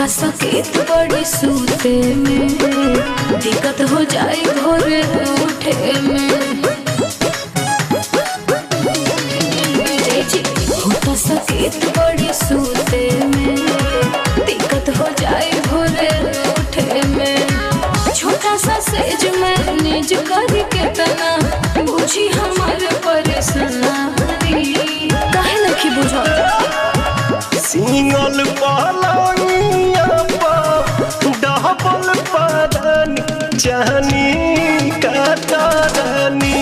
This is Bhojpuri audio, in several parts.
होता सकेत बड़ी सूते में, दिक्कत हो जाए भोरे उठे में। होता सकेत बड़ी सूते में, दिक्कत हो जाए भोरे उठे में। छोटा सा सेज में निज करके तना बुझी हमारे परेशानी, काहे नहीं बुझा सिंगल पलंगिया पर डबल पदनी चाहनी कतरनी,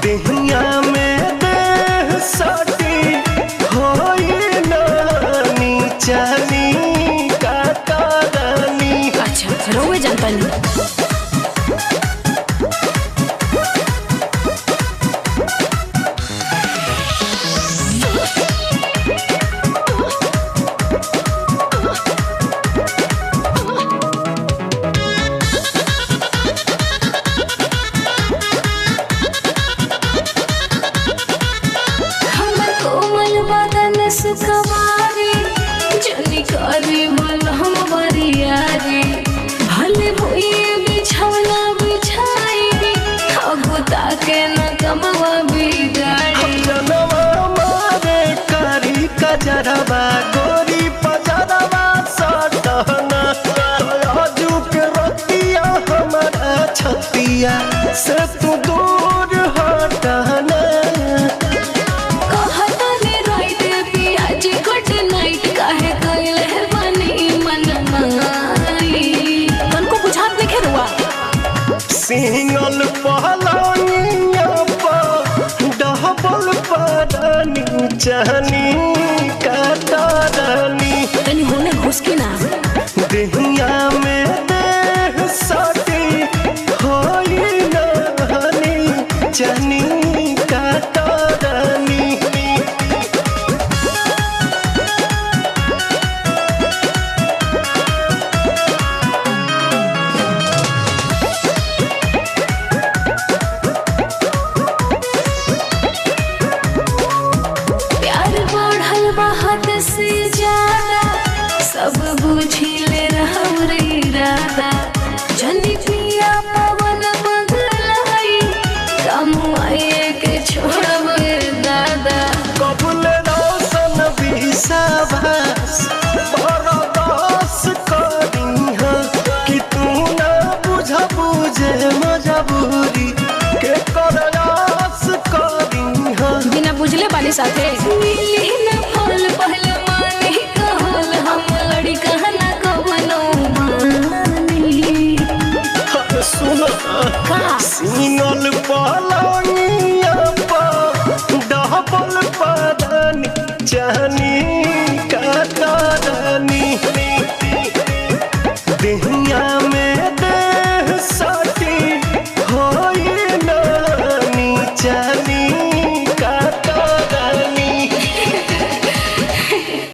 देहिया में देह सटी होई नानी चाहनी कतरनी। अच्छा रोवे जानता नहीं। सुखवारी जनी करी भल हम बरियारी, भले भुइए बिछौना बिछाई, अगुता के न कमवा बिगाड़ी। जनवा मारे करी कजरवा गोरी पजरवा सटहना, आजू के रतिया हमारा छतिया से तू दूर हटना। सिंगल पलंगिया पर डबल पदनी चाहनी कतरनी, तनी होने घुस के ना देहिया में देह सटी होई नानी चाहनी कतरनी। बहुत से ज्यादा सब बुझिले रहौरी राधा, जनी पिया पवन बदलाई कमुआए के छोड़ब दादा। कबुल रोशन विश्वास बरदास करिहा, कि तू ना बुझे मजबूरी के करयास करिहा। बिना बुझले वाली साथे मिली न फल पहले मानी कहल, हम लड़ी कहना कवनो मानी। सुन सिंगल पलंगिया पर डबल पदनी चाहनी कतरनी, देहिया